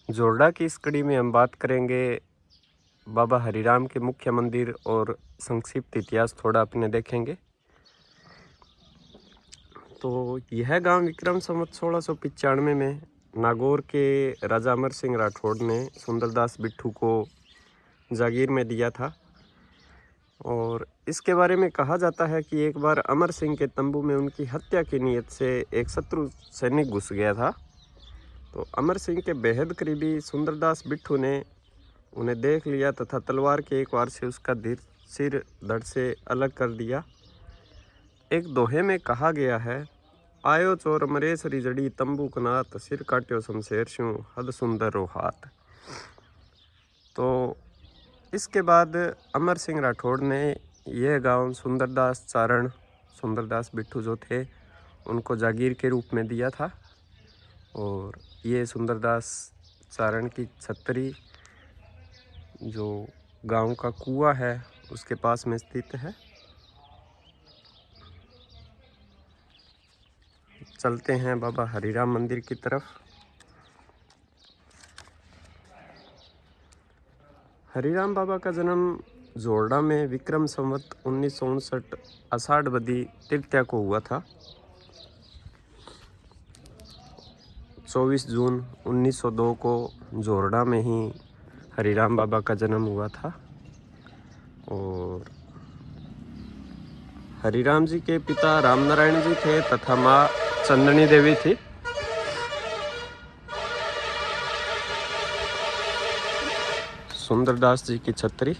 जोरडा की इस कड़ी में हम बात करेंगे बाबा हरिराम के मुख्य मंदिर और संक्षिप्त इतिहास थोड़ा अपने देखेंगे। तो यह गांव विक्रम संवत 1695 में नागौर के राजा अमर सिंह राठौड़ ने सुंदरदास बिट्ठू को जागीर में दिया था। और इसके बारे में कहा जाता है कि एक बार अमर सिंह के तंबू में उनकी हत्या की नीयत से एक शत्रु सैनिक घुस गया था। तो अमर सिंह के बेहद करीबी सुंदरदास बिट्ठू ने उन्हें देख लिया तथा तलवार के एक वार से उसका सिर धड़ से अलग कर दिया। एक दोहे में कहा गया है, आयो चोर मरे सरी जड़ी तंबू कनात, सिर काट्यो शमशेर स्यूं हद सुंदर रो हाथ। तो इसके बाद अमर सिंह राठौड़ ने यह गांव सुंदरदास बिट्ठू जो थे उनको जागीर के रूप में दिया था। और ये सुंदरदास चारण की छतरी जो गांव का कुआं है उसके पास में स्थित है। चलते हैं बाबा हरिराम मंदिर की तरफ। हरिराम बाबा का जन्म जोरडा में विक्रम संवत 1959 आषाढ़ बदी तृतीया को हुआ था। 24 जून 1902 को जोरडा में ही हरिराम बाबा का जन्म हुआ था। और हरिराम जी के पिता रामनारायण जी थे तथा माँ चंदनी देवी थी। सुंदरदास जी की छतरी।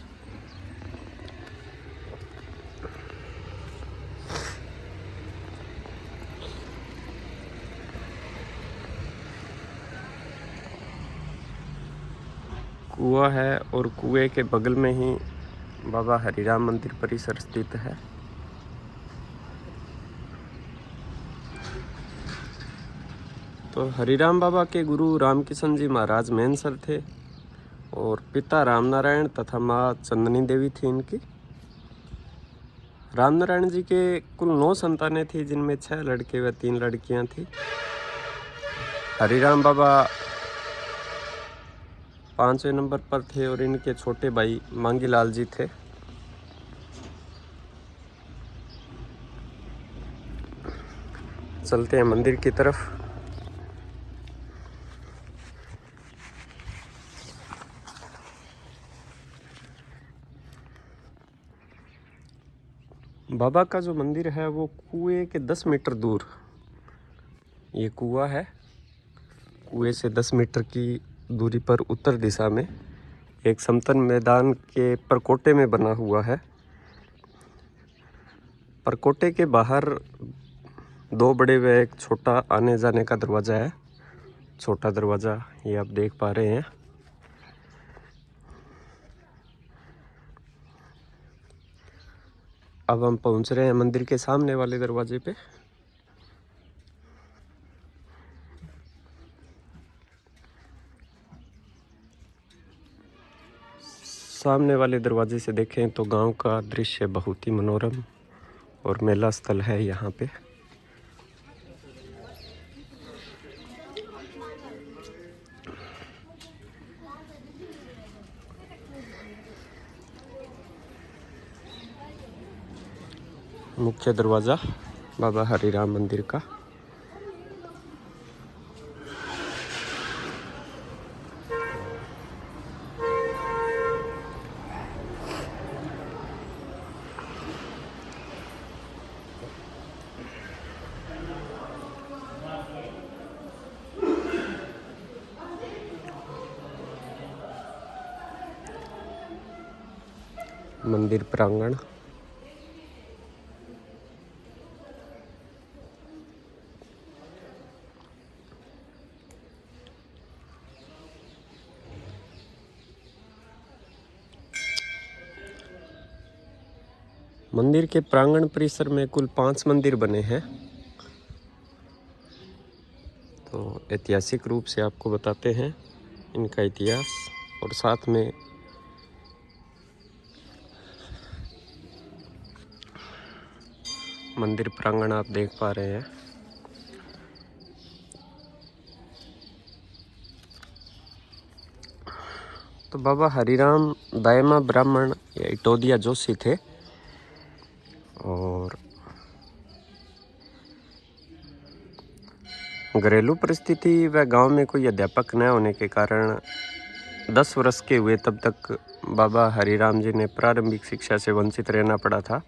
कुआं है और कुएं के बगल में ही बाबा हरिराम मंदिर परिसर स्थित है। तो हरिराम बाबा के गुरु रामकिशन जी महाराज मेनसर थे और पिता रामनारायण तथा माँ चंदनी देवी थी इनकी। रामनारायण जी के कुल 9 संतानें थी, जिनमें 6 लड़के व 3 लड़कियां थी। हरिराम बाबा 5वें नंबर पर थे और इनके छोटे भाई मांगीलाल जी थे। चलते हैं मंदिर की तरफ। बाबा का जो मंदिर है वो कुएं के 10 मीटर दूर, ये कुआं है, कुएं से 10 मीटर की दूरी पर उत्तर दिशा में एक समतल मैदान के परकोटे में बना हुआ है। परकोटे के बाहर 2 बड़े व एक छोटा आने जाने का दरवाज़ा है। छोटा दरवाज़ा ये आप देख पा रहे हैं। अब हम पहुंच रहे हैं मंदिर के सामने वाले दरवाजे पे। सामने वाले दरवाजे से देखें तो गांव का दृश्य बहुत ही मनोरम और मेला स्थल है यहाँ पे। मुख्य दरवाज़ा बाबा हरिराम मंदिर का। मंदिर प्रांगण। मंदिर के प्रांगण परिसर में कुल 5 मंदिर बने हैं। तो ऐतिहासिक रूप से आपको बताते हैं इनका इतिहास और साथ में मंदिर प्रांगण आप देख पा रहे हैं। तो बाबा हरिराम दायमा ब्राह्मण या इटोदिया जोशी थे और घरेलू परिस्थिति व गांव में कोई अध्यापक न होने के कारण 10 वर्ष के हुए तब तक बाबा हरिराम जी ने प्रारंभिक शिक्षा से वंचित रहना पड़ा था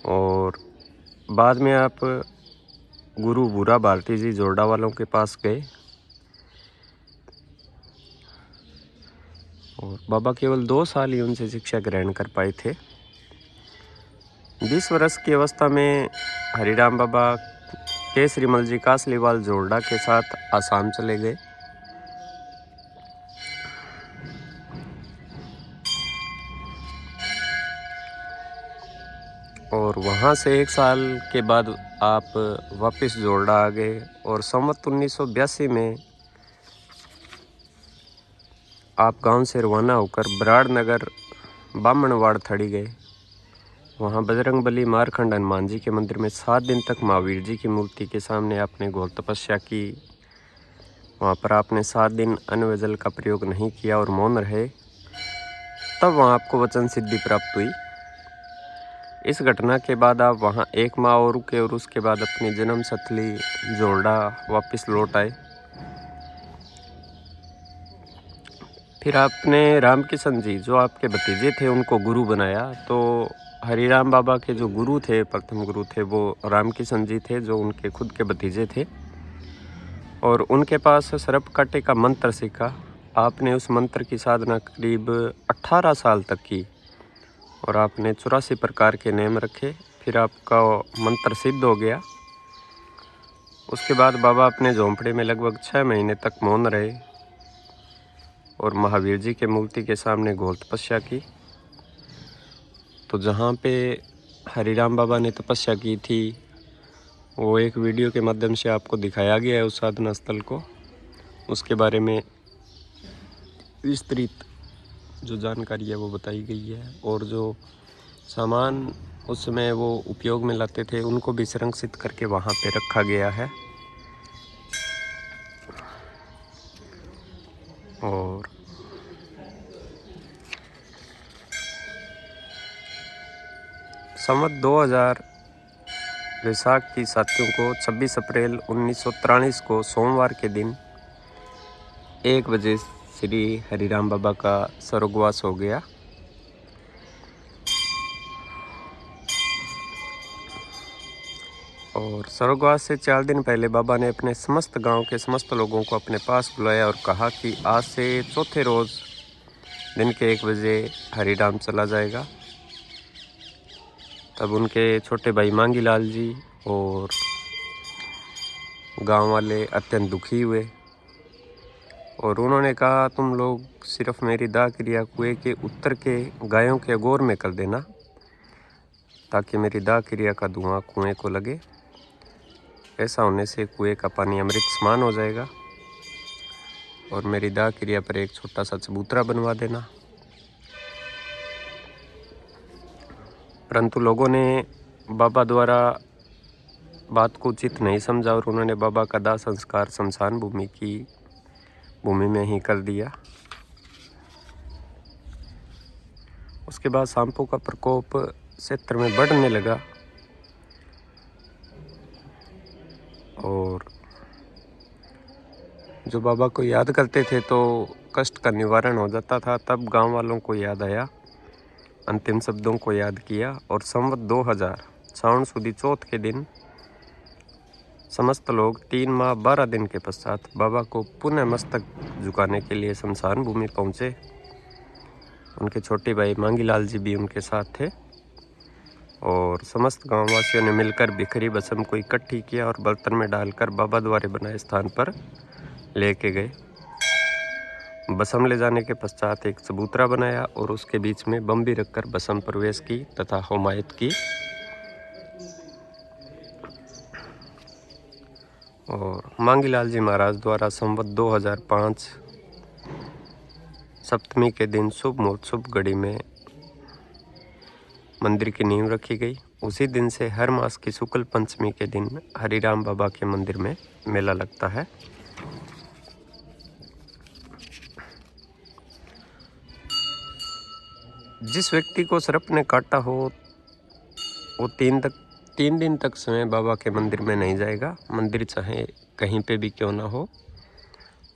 और बाद में आप गुरु भूरा भारती जी जोरडा वालों के पास गए और बाबा केवल 2 साल ही उनसे शिक्षा ग्रहण कर पाए थे। 20 वर्ष की अवस्था में हरिराम बाबा केसरीमल जी कासलीवाल जोरडा के साथ आसाम चले गए और वहाँ से 1 साल के बाद आप वापस जोरडा आ गए और संवत 1982 में आप गांव से रवाना होकर बराड़नगर बामणवाड़ थड़ी गए। वहाँ बजरंगबली मारखंड हनुमान जी के मंदिर में 7 दिन तक महावीर जी की मूर्ति के सामने आपने घोर तपस्या की। वहाँ पर आपने 7 दिन अन्न व जल का प्रयोग नहीं किया और मौन रहे, तब वहाँ आपको वचन सिद्धि प्राप्त हुई। इस घटना के बाद आप वहाँ 1 माह और रुके और उसके बाद अपनी जन्म स्थली जोरडा वापस लौट आए। फिर आपने रामकिशन जी जो आपके भतीजे थे उनको गुरु बनाया। तो हरिराम बाबा के जो गुरु थे, प्रथम गुरु थे, वो रामकिशन जी थे जो उनके खुद के भतीजे थे और उनके पास सर्प काटे का मंत्र सीखा। आपने उस मंत्र की साधना करीब 18 साल तक की और आपने 84 प्रकार के नियम रखे। फिर आपका मंत्र सिद्ध हो गया। उसके बाद बाबा अपने झोंपड़े में लगभग 6 महीने तक मौन रहे और महावीर जी के मूर्ति के सामने घोर तपस्या की। तो जहाँ पे हरिराम बाबा ने तपस्या की थी वो एक वीडियो के माध्यम से आपको दिखाया गया है उस साधना स्थल को। उसके बारे में विस्तृत जो जानकारी है वो बताई गई है और जो सामान उस समय वो उपयोग में लाते थे उनको भी संरक्षित करके वहाँ पे रखा गया है। और संवत 2000 वैशाख की साथियों को 26 अप्रैल 1943 को सोमवार के दिन 1 बजे श्री हरिराम बाबा का स्वर्गवास हो गया। और स्वर्गवास से 4 दिन पहले बाबा ने अपने समस्त गांव के समस्त लोगों को अपने पास बुलाया और कहा कि आज से चौथे रोज़ दिन के 1 बजे हरिराम चला जाएगा। तब उनके छोटे भाई मांगीलाल जी और गांव वाले अत्यंत दुखी हुए और उन्होंने कहा तुम लोग सिर्फ मेरी दाह क्रिया कुएं के उत्तर के गायों के अगोर में कर देना ताकि मेरी दाह क्रिया का धुआं कुएं को लगे। ऐसा होने से कुएं का पानी अमृत समान हो जाएगा और मेरी दाह क्रिया पर एक छोटा सा चबूतरा बनवा देना। परंतु लोगों ने बाबा द्वारा बात को उचित नहीं समझा और उन्होंने बाबा का दाह संस्कार शमशान भूमि में ही कर दिया। उसके बाद सांपों का प्रकोप क्षेत्र में बढ़ने लगा और जो बाबा को याद करते थे तो कष्ट का निवारण हो जाता था। तब गांव वालों को याद आया, अंतिम शब्दों को याद किया और संवत 2000 सावन सुदी चौथ के दिन समस्त लोग 3 माह 12 दिन के पश्चात बाबा को पुनः मस्तक झुकाने के लिए शमशान भूमि पहुँचे। उनके छोटे भाई मांगीलाल जी भी उनके साथ थे और समस्त गांववासियों ने मिलकर बिखरी भस्म को इकट्ठी किया और बर्तन में डालकर बाबा द्वारा बनाए स्थान पर लेके गए। भस्म ले जाने के पश्चात एक चबूतरा बनाया और उसके बीच में बम भी रखकर भस्म प्रवेश की तथा हुमायत की। और मांगीलाल जी महाराज द्वारा संवत 2005 सप्तमी के दिन शुभ मुहूर्त शुभ घड़ी में मंदिर की नींव रखी गई। उसी दिन से हर मास की शुक्ल पंचमी के दिन हरिराम बाबा के मंदिर में मेला लगता है। जिस व्यक्ति को सर्प ने काटा हो वो 3 दिन तक स्वयं बाबा के मंदिर में नहीं जाएगा, मंदिर चाहे कहीं पे भी क्यों ना हो।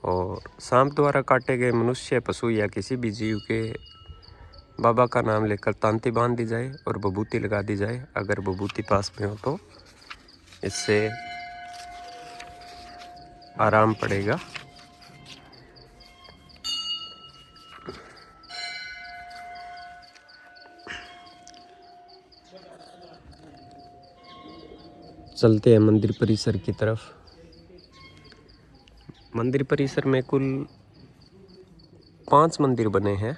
और सांप द्वारा काटे गए मनुष्य, पशु या किसी भी जीव के बाबा का नाम लेकर तांती बांध दी जाए और विभूति लगा दी जाए, अगर विभूति पास में हो तो इससे आराम पड़ेगा। चलते हैं मंदिर परिसर की तरफ। मंदिर परिसर में कुल 5 मंदिर बने हैं।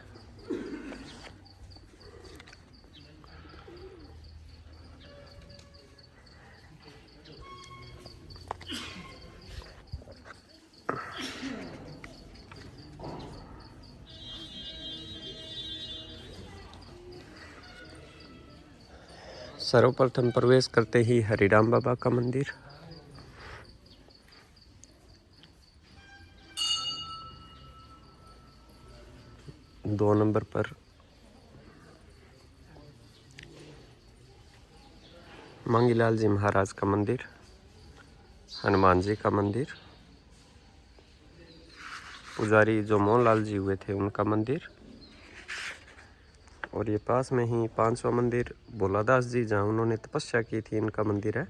सर्वप्रथम प्रवेश करते ही हरिराम बाबा का मंदिर, दो नंबर पर मांगीलाल जी महाराज का मंदिर, हनुमान जी का मंदिर, पुजारी जो मोहनलाल जी हुए थे उनका मंदिर, और ये पास में ही 5वां मंदिर भोलादास जी जहाँ उन्होंने तपस्या की थी इनका मंदिर है।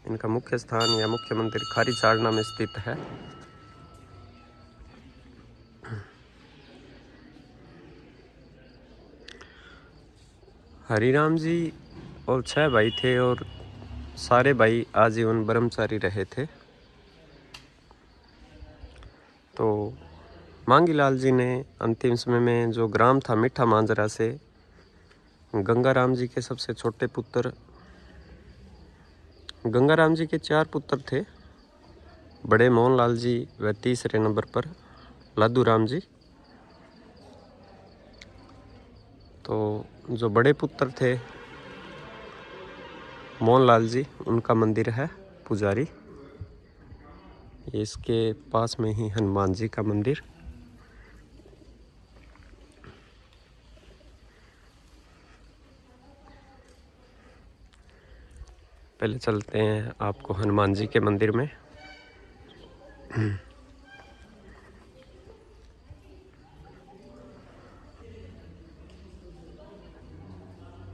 इनका मुख्य स्थान या मुख्य मंदिर खारी चाड़ना में स्थित है। हरिराम जी और 6 भाई थे और सारे भाई आजीवन ब्रह्मचारी रहे थे। तो मांगीलाल जी ने अंतिम समय में जो ग्राम था मीठा मांजरा से गंगाराम जी के सबसे छोटे पुत्र, गंगाराम जी के 4 पुत्र थे, बड़े मोहनलाल जी व तीसरे नंबर पर लादू राम जी। तो जो बड़े पुत्र थे मोहनलाल जी उनका मंदिर है पुजारी। इसके पास में ही हनुमान जी का मंदिर। पहले चलते हैं आपको हनुमान जी के मंदिर में।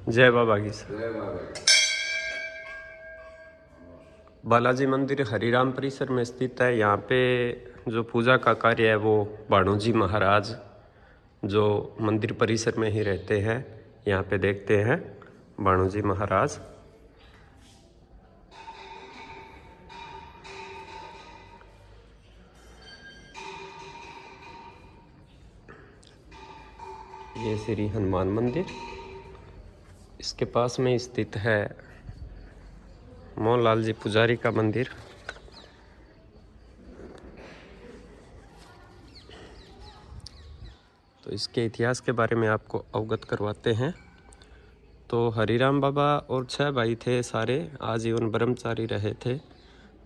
जय बाबा की। बालाजी मंदिर हरिराम परिसर में स्थित है। यहाँ पे जो पूजा का कार्य है वो भाणु जी महाराज जो मंदिर परिसर में ही रहते हैं, यहाँ पे देखते हैं भाणु जी महाराज। ये श्री हनुमान मंदिर, इसके पास में स्थित है मोहनलाल जी पुजारी का मंदिर। तो इसके इतिहास के बारे में आपको अवगत करवाते हैं। तो हरिराम बाबा और 6 भाई थे, सारे आजीवन ब्रह्मचारी रहे थे।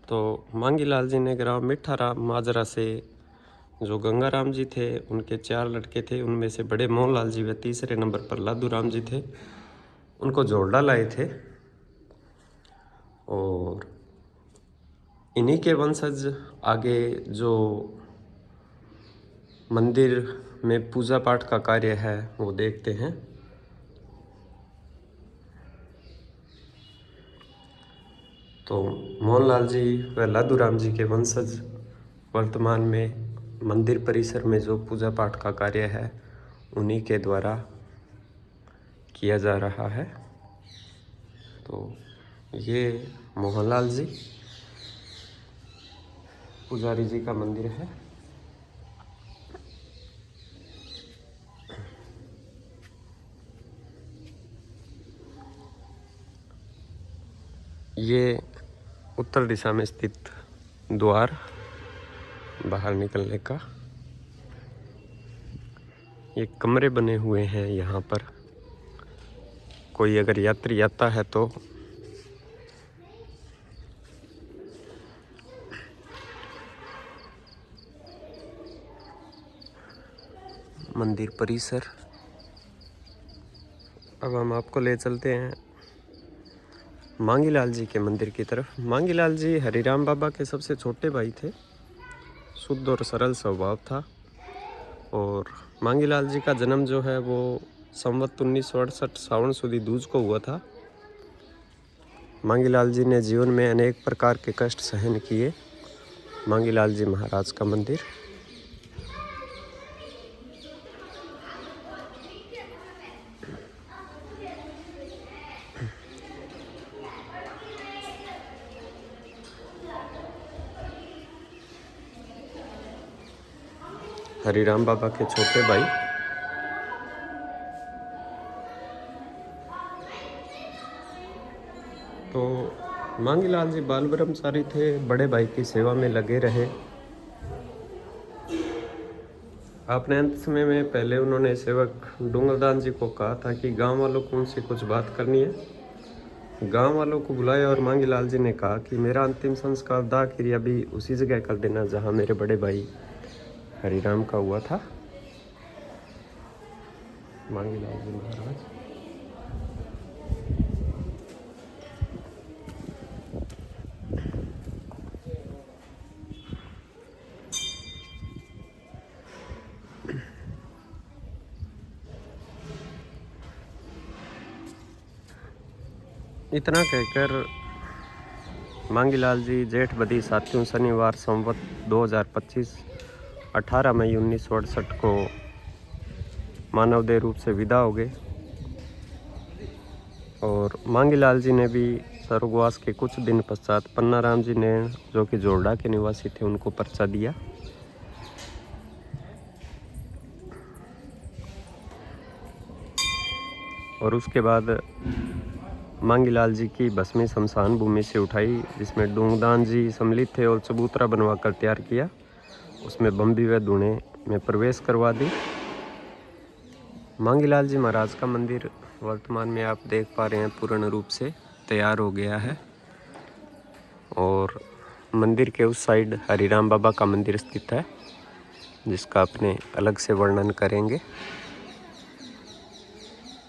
तो मांगीलाल जी ने ग्राम मीठा माजरा से जो गंगाराम जी थे उनके 4 लड़के थे, उनमें से बड़े मोहनलाल जी व तीसरे नंबर पर लादू राम जी थे, उनको जोड़ा लाए थे। और इन्हीं के वंशज आगे जो मंदिर में पूजा पाठ का कार्य है वो देखते हैं। तो मोहनलाल जी व लादू राम जी के वंशज वर्तमान में मंदिर परिसर में जो पूजा पाठ का कार्य है उन्हीं के द्वारा किया जा रहा है। तो ये मोहनलाल जी पुजारी जी का मंदिर है। ये उत्तर दिशा में स्थित द्वार बाहर निकलने का। ये कमरे बने हुए हैं यहाँ पर, कोई अगर यात्री आता है तो मंदिर परिसर। अब हम आपको ले चलते हैं मांगीलाल जी के मंदिर की तरफ। मांगीलाल जी हरिराम बाबा के सबसे छोटे भाई थे। शुद्ध और सरल स्वभाव था। और मांगीलाल जी का जन्म जो है वो संवत 1968 सावन सुदी दूज को हुआ था। मांगीलाल जी ने जीवन में अनेक प्रकार के कष्ट सहन किए। मांगीलाल जी महाराज का मंदिर। हरिराम बाबा के छोटे भाई। तो मांगीलाल जी बाल ब्रह्मचारी थे, बड़े भाई की सेवा में लगे रहे। अपने अंत समय में पहले उन्होंने सेवक डूंगरदान जी को कहा था कि गांव वालों को उनसे कुछ बात करनी है। गांव वालों को बुलाया और मांगीलाल जी ने कहा कि मेरा अंतिम संस्कार दाह क्रिया भी उसी जगह कर देना जहां मेरे बड़े भाई हरिराम का हुआ था। मांगीलाल जी महाराज। इतना कहकर मांगीलाल जी जेठ बदी 7वें शनिवार संवत 2025 18 मई 1968 को मानवदेह रूप से विदा हो गए। और मांगीलाल जी ने भी स्वर्गवास के कुछ दिन पश्चात पन्नाराम जी ने, जो कि जोरडा के निवासी थे, उनको पर्चा दिया। और उसके बाद मांगीलाल जी की भस्मी शमशान भूमि से उठाई, जिसमें डूंगदान जी सम्मिलित थे, और चबूतरा बनवाकर तैयार किया। उसमें बम्बी व धुने में प्रवेश करवा दी। मांगीलाल जी महाराज का मंदिर वर्तमान में आप देख पा रहे हैं पूर्ण रूप से तैयार हो गया है। और मंदिर के उस साइड हरिराम बाबा का मंदिर स्थित है, जिसका अपने अलग से वर्णन करेंगे।